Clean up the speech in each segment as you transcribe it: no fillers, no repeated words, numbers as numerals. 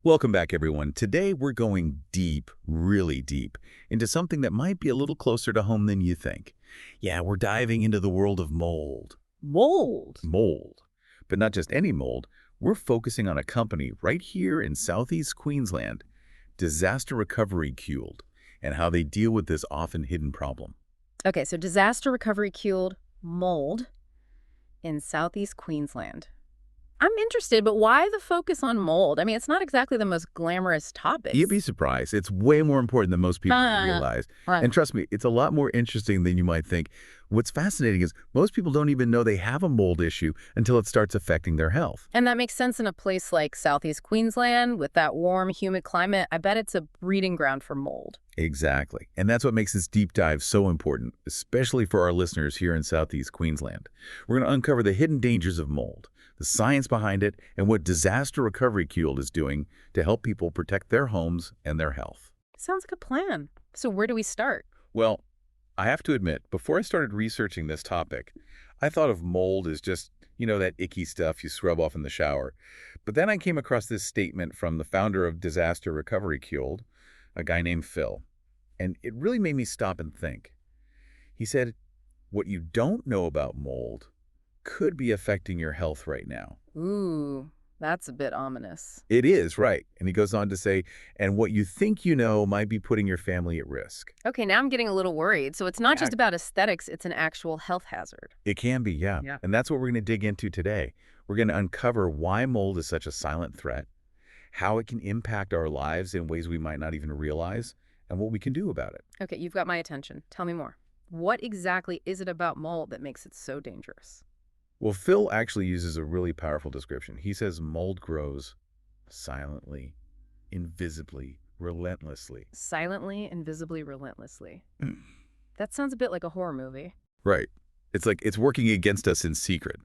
Welcome back, everyone. Today, we're going deep, really deep, into something that might be a little closer to home than you think. Yeah, we're diving into the world of mold. Mold. Mold. But not just any mold. We're focusing on a company right here in Southeast Queensland, Disaster Recovery Fueled, and how they deal with this often hidden problem. Okay, so disaster recovery cured mold in southeast Queensland. I'm interested, but why the focus on mold? I mean, it's not exactly the most glamorous You'd topics. be surprised. It's way more important than most people Uh, realize. right. And trust me, it's a lot more interesting than you might think. What's fascinating is most people don't even know they have a mold issue until it starts affecting their health. And that makes sense in a place like southeast Queensland with that warm, humid climate. I bet it's a breeding ground for mold. Exactly. And that's what makes this deep dive so important, especially for our listeners here in Southeast Queensland. We're going to uncover the hidden dangers of mold, the science behind it, and what Disaster Recovery Fueled is doing to help people protect their homes and their health. Sounds like a plan. So where do we start? Well, I have to admit, before I started researching this topic, I thought of mold as just, that icky stuff you scrub off in the shower. But then I came across this statement from the founder of Disaster Recovery Fueled, a guy named Phil. And it really made me stop and think. He said, what you don't know about mold could be affecting your health right now. Ooh, that's a bit ominous. It is, right. And he goes on to say, and what you think you know might be putting your family at risk. Okay, now I'm getting a little worried. So it's not just Ac- about aesthetics, it's an actual health hazard. It can be, yeah. Yeah. And that's what we're going to dig into today. We're going to uncover why mold is such a silent threat, how it can impact our lives in ways we might not even realize, and what we can do about it. Okay, you've got my attention. Tell me more. What exactly is it about mold that makes it so dangerous? Well, Phil actually uses a really powerful description. He says mold grows silently, invisibly, relentlessly. Silently, invisibly, relentlessly. That sounds a bit like a horror movie. Right. It's like it's working against us in secret.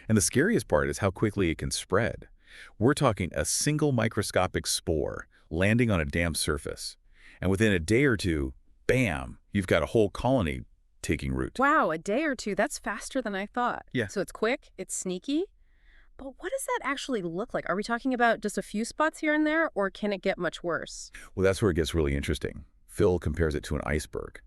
And the scariest part is how quickly it can spread. We're talking a single microscopic spore landing on a damp surface. And within a day or two, bam, you've got a whole colony taking root. Wow, a day or two, that's faster than I thought. Yeah. So it's quick, it's sneaky. But what does that actually look like? Are we talking about just a few spots here and there, or can it get much worse? Well, that's where it gets really interesting. Phil compares it to an iceberg.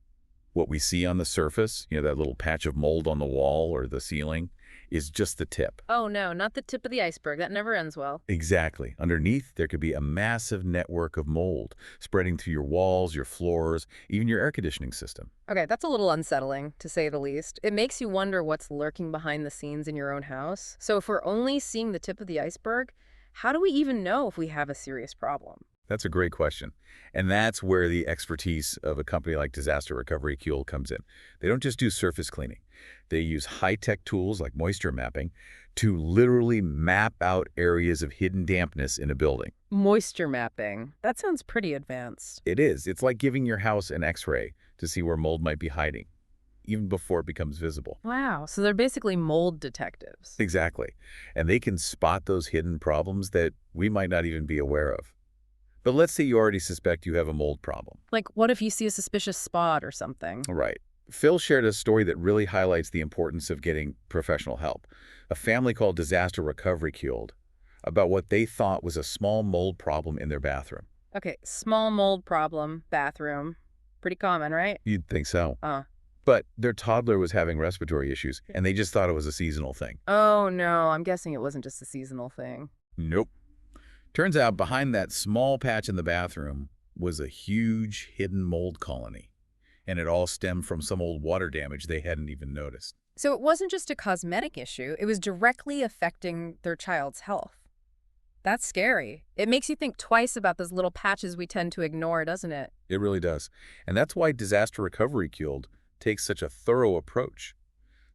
What we see on the surface, that little patch of mold on the wall or the ceiling, is just the tip. Oh no, not the tip of the iceberg. That never ends well. Exactly. Underneath, there could be a massive network of mold spreading through your walls, your floors, even your air conditioning system. Okay, that's a little unsettling, to say the least. It makes you wonder what's lurking behind the scenes in your own house. So if we're only seeing the tip of the iceberg, how do we even know if we have a serious problem? That's a great question. And that's where the expertise of a company like Disaster Recovery Fuel comes in. They don't just do surface cleaning. They use high-tech tools like moisture mapping to literally map out areas of hidden dampness in a building. Moisture mapping. That sounds pretty advanced. It is. It's like giving your house an X-ray to see where mold might be hiding, even before it becomes visible. Wow, so they're basically mold detectives. Exactly. And they can spot those hidden problems that we might not even be aware of. But let's say you already suspect you have a mold problem. Like, what if you see a suspicious spot or something? Right. Phil shared a story that really highlights the importance of getting professional help. A family called Disaster Recovery Fueled about what they thought was a small mold problem in their bathroom. Okay, small mold problem, bathroom. Pretty common, right? You'd think so. Uh. But their toddler was having respiratory issues, and they just thought it was a seasonal thing. Oh, no, I'm guessing it wasn't just a seasonal thing. Nope. Turns out behind that small patch in the bathroom was a huge hidden mold colony. And it all stemmed from some old water damage they hadn't even noticed. So it wasn't just a cosmetic issue, it was directly affecting their child's health. That's scary. It makes you think twice about those little patches we tend to ignore, doesn't it? It really does. And that's why Disaster Recovery Fueled takes such a thorough approach.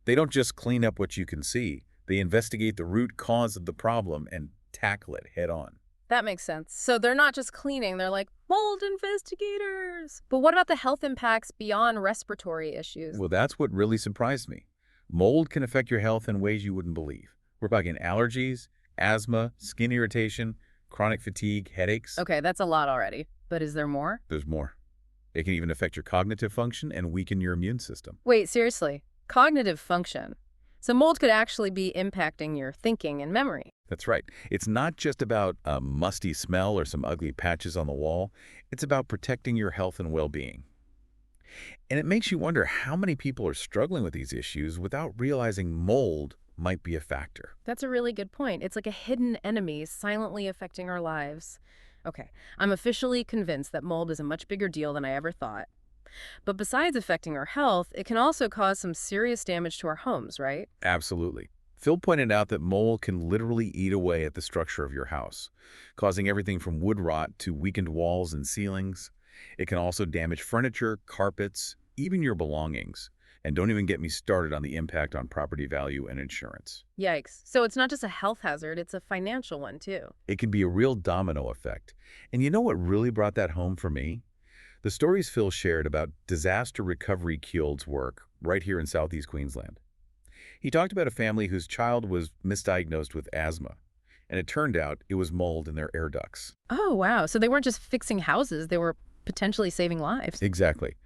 They don't just clean up what you can see. They investigate the root cause of the problem and tackle it head on. That makes sense. So they're not just cleaning, they're like mold investigators. But what about the health impacts beyond respiratory issues? Well, that's what really surprised me. Mold can affect your health in ways you wouldn't believe. We're talking allergies, asthma, skin irritation, chronic fatigue, headaches. Okay, that's a lot already. But is there more? There's more. It can even affect your cognitive function and weaken your immune system. Wait, seriously. Cognitive function. So mold could actually be impacting your thinking and memory. That's right. It's not just about a musty smell or some ugly patches on the wall. It's about protecting your health and well-being. And it makes you wonder how many people are struggling with these issues without realizing mold might be a factor. That's a really good point. It's like a hidden enemy silently affecting our lives. Okay, I'm officially convinced that mold is a much bigger deal than I ever thought. But besides affecting our health, it can also cause some serious damage to our homes, right? Absolutely. Phil pointed out that mold can literally eat away at the structure of your house, causing everything from wood rot to weakened walls and ceilings. It can also damage furniture, carpets, even your belongings. And don't even get me started on the impact on property value and insurance. Yikes. So it's not just a health hazard, it's a financial one too. It can be a real domino effect. And you know what really brought that home for me? The stories Phil shared about disaster recovery Kield's work right here in Southeast Queensland. He talked about a family whose child was misdiagnosed with asthma, and it turned out it was mold in their air ducts. Oh, wow. So they weren't just fixing houses, they were potentially saving lives. Exactly.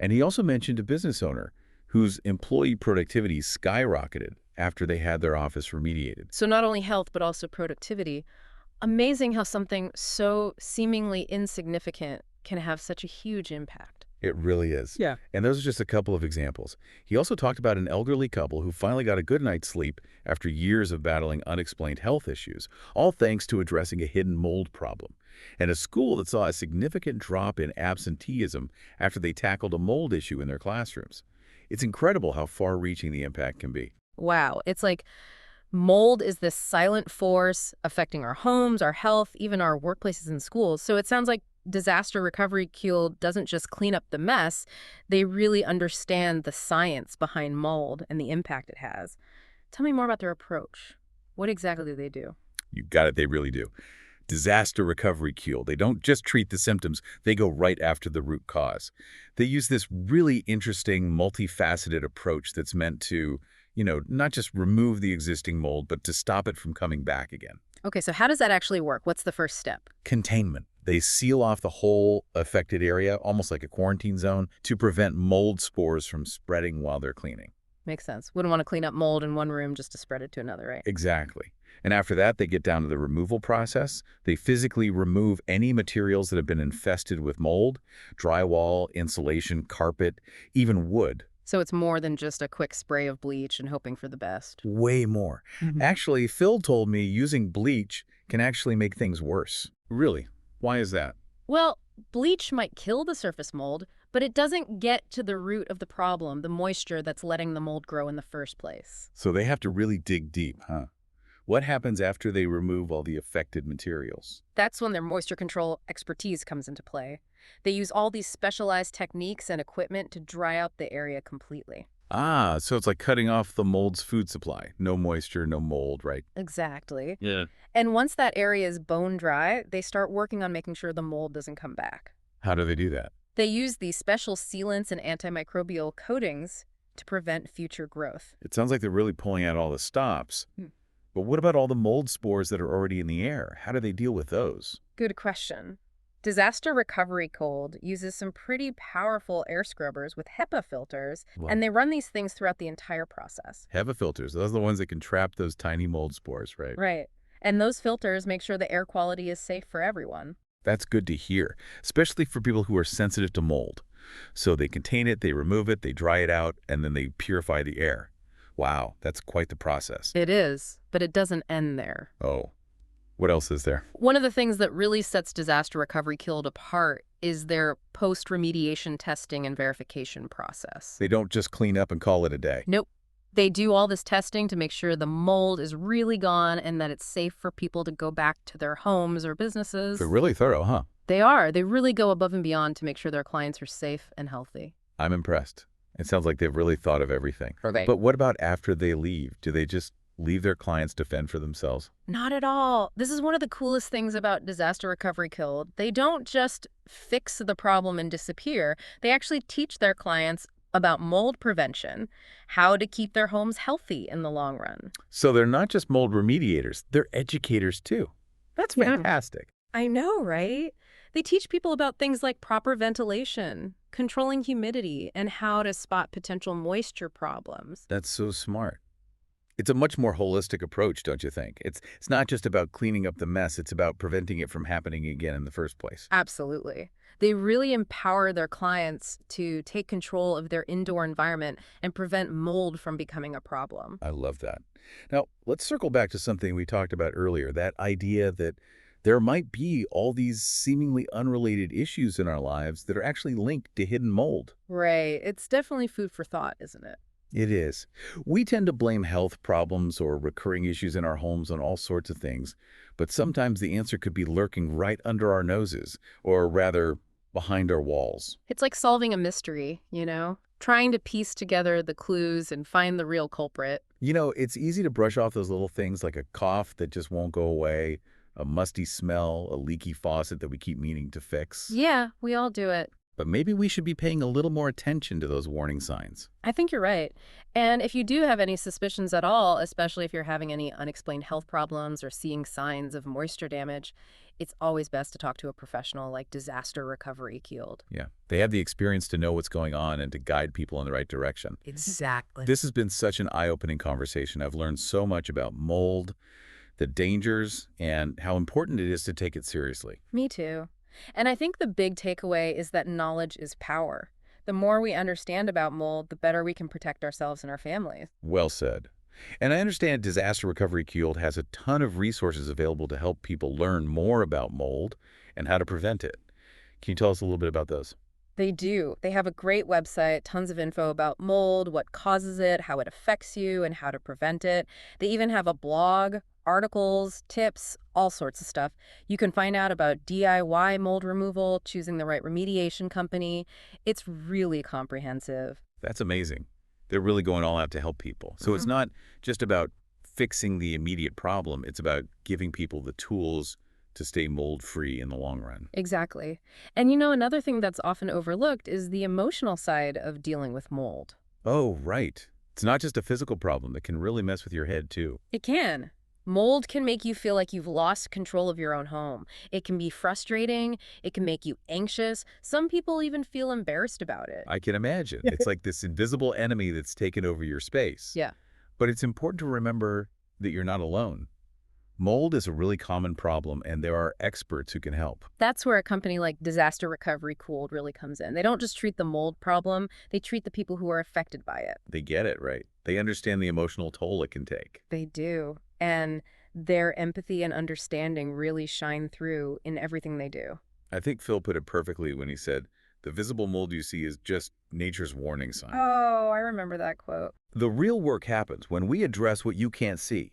And he also mentioned a business owner whose employee productivity skyrocketed after they had their office remediated. So not only health, but also productivity. Amazing how something so seemingly insignificant can have such a huge impact. It really is. Yeah. And those are just a couple of examples. He also talked about an elderly couple who finally got a good night's sleep after years of battling unexplained health issues, all thanks to addressing a hidden mold problem. And a school that saw a significant drop in absenteeism after they tackled a mold issue in their classrooms. It's incredible how far-reaching the impact can be. Wow. It's like mold is this silent force affecting our homes, our health, even our workplaces and schools. So it sounds like disaster recovery Kuehl doesn't just clean up the mess, they really understand the science behind mold and the impact it has. Tell me more about their approach. What exactly do they do? You got it, they really do. Disaster recovery Kuehl. They don't just treat the symptoms, they go right after the root cause. They use this really interesting, multifaceted approach that's meant to, not just remove the existing mold, but to stop it from coming back again. Okay, so how does that actually work? What's the first step? Containment. They seal off the whole affected area, almost like a quarantine zone, to prevent mold spores from spreading while they're cleaning. Makes sense. Wouldn't want to clean up mold in one room just to spread it to another, right? Exactly. And after that, they get down to the removal process. They physically remove any materials that have been infested with mold, drywall, insulation, carpet, even wood. So it's more than just a quick spray of bleach and hoping for the best. Way more. Actually, Phil told me using bleach can actually make things worse. Really? Why is that? Well, bleach might kill the surface mold, but it doesn't get to the root of the problem, the moisture that's letting the mold grow in the first place. So they have to really dig deep, huh? What happens after they remove all the affected materials? That's when their moisture control expertise comes into play. They use all these specialized techniques and equipment to dry out the area completely. Ah, so it's like cutting off the mold's food supply. No moisture, no mold, right? Exactly. Yeah. And once that area is bone dry, they start working on making sure the mold doesn't come back. How do they do that? They use these special sealants and antimicrobial coatings to prevent future growth. It sounds like they're really pulling out all the stops. Hmm. But what about all the mold spores that are already in the air? How do they deal with those? Good question. Disaster Recovery Cold uses some pretty powerful air scrubbers with HEPA filters, Wow. and they run these things throughout the entire process. HEPA filters, those are the ones that can trap those tiny mold spores, right? Right. And those filters make sure the air quality is safe for everyone. That's good to hear, especially for people who are sensitive to mold. So they contain it, they remove it, they dry it out, and then they purify the air. Wow, that's quite the process. It is, but it doesn't end there. Oh, what else is there? One of the things that really sets Disaster Recovery Killed apart is their post-remediation testing and verification process. They don't just clean up and call it a day. Nope. They do all this testing to make sure the mold is really gone and that it's safe for people to go back to their homes or businesses. They're really thorough, huh? They are. They really go above and beyond to make sure their clients are safe and healthy. I'm impressed. It sounds like they've really thought of everything. Right. But what about after they leave? Do they just leave their clients to fend for themselves? Not at all. This is one of the coolest things about Disaster Recovery Killed. They don't just fix the problem and disappear. They actually teach their clients about mold prevention, how to keep their homes healthy in the long run. So they're not just mold remediators, they're educators too. That's fantastic. I know, right? They teach people about things like proper ventilation, controlling humidity, and how to spot potential moisture problems. That's so smart. It's a much more holistic approach, don't you think? It's not just about cleaning up the mess, it's about preventing it from happening again in the first place. Absolutely. They really empower their clients to take control of their indoor environment and prevent mold from becoming a problem. I love that. Now, let's circle back to something we talked about earlier, that idea that there might be all these seemingly unrelated issues in our lives that are actually linked to hidden mold. Right. It's definitely food for thought, isn't it? It is. We tend to blame health problems or recurring issues in our homes on all sorts of things, but sometimes the answer could be lurking right under our noses, or rather, behind our walls. It's like solving a mystery, trying to piece together the clues and find the real culprit. It's easy to brush off those little things like a cough that just won't go away, a musty smell, a leaky faucet that we keep meaning to fix. Yeah, we all do it. But maybe we should be paying a little more attention to those warning signs. I think you're right. And if you do have any suspicions at all, especially if you're having any unexplained health problems or seeing signs of moisture damage, it's always best to talk to a professional like Disaster Recovery Keeled. Yeah, they have the experience to know what's going on and to guide people in the right direction. Exactly. This has been such an eye-opening conversation. I've learned so much about mold, the dangers, and how important it is to take it seriously. Me too. And I think the big takeaway is that knowledge is power. The more we understand about mold, the better we can protect ourselves and our families. Well said. And I understand Disaster Recovery Field has a ton of resources available to help people learn more about mold and how to prevent it. Can you tell us a little bit about those? They do. They have a great website, tons of info about mold, what causes it, how it affects you, and how to prevent it. They even have a blog, articles, tips, all sorts of stuff. You can find out about DIY mold removal, choosing the right remediation company. It's really comprehensive. That's amazing. They're really going all out to help people. So it's not just about fixing the immediate problem. It's about giving people the tools to stay mold-free in the long run. Exactly. And another thing that's often overlooked is the emotional side of dealing with mold. Oh, right. It's not just a physical problem that can really mess with your head, too. It can. Mold can make you feel like you've lost control of your own home. It can be frustrating. It can make you anxious. Some people even feel embarrassed about it. I can imagine. It's like this invisible enemy that's taken over your space. Yeah. But it's important to remember that you're not alone. Mold is a really common problem, and there are experts who can help. That's where a company like Disaster Recovery Cooled really comes in. They don't just treat the mold problem, they treat the people who are affected by it. They get it, right? They understand the emotional toll it can take. They do. And their empathy and understanding really shine through in everything they do. I think Phil put it perfectly when he said, "The visible mold you see is just nature's warning sign." Oh, I remember that quote. The real work happens when we address what you can't see,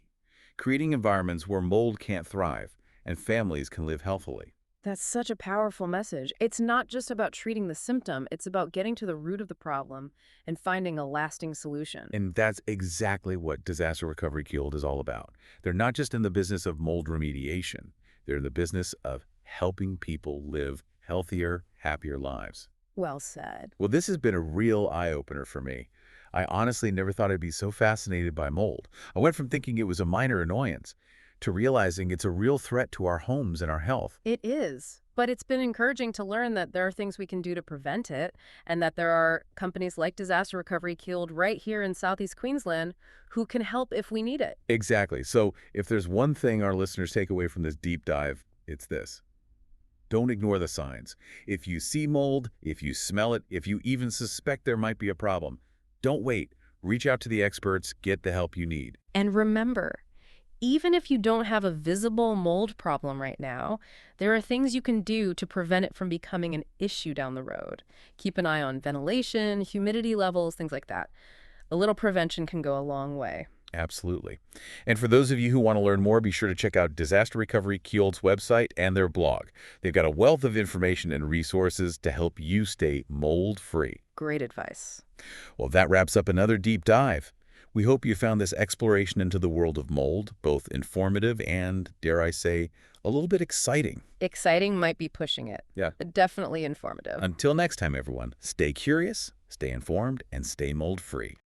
creating environments where mold can't thrive and families can live healthily. That's such a powerful message. It's not just about treating the symptom, it's about getting to the root of the problem and finding a lasting solution. And that's exactly what Disaster Recovery Guild is all about. They're not just in the business of mold remediation. They're in the business of helping people live healthier, happier lives. Well said. Well, this has been a real eye-opener for me. I honestly never thought I'd be so fascinated by mold. I went from thinking it was a minor annoyance to realizing it's a real threat to our homes and our health. It is. But it's been encouraging to learn that there are things we can do to prevent it, and that there are companies like Disaster Recovery Guild right here in Southeast Queensland who can help if we need it. Exactly. So if there's one thing our listeners take away from this deep dive, it's this. Don't ignore the signs. If you see mold, if you smell it, if you even suspect there might be a problem, don't wait. Reach out to the experts, get the help you need. And remember, even if you don't have a visible mold problem right now, there are things you can do to prevent it from becoming an issue down the road. Keep an eye on ventilation, humidity levels, things like that. A little prevention can go a long way. Absolutely. And for those of you who want to learn more, be sure to check out Disaster Recovery Guild's website and their blog. They've got a wealth of information and resources to help you stay mold-free. Great advice. Well, that wraps up another deep dive. We hope you found this exploration into the world of mold both informative and, dare I say, a little bit exciting. Exciting might be pushing it. Yeah. Definitely informative. Until next time, everyone, stay curious, stay informed, and stay mold-free.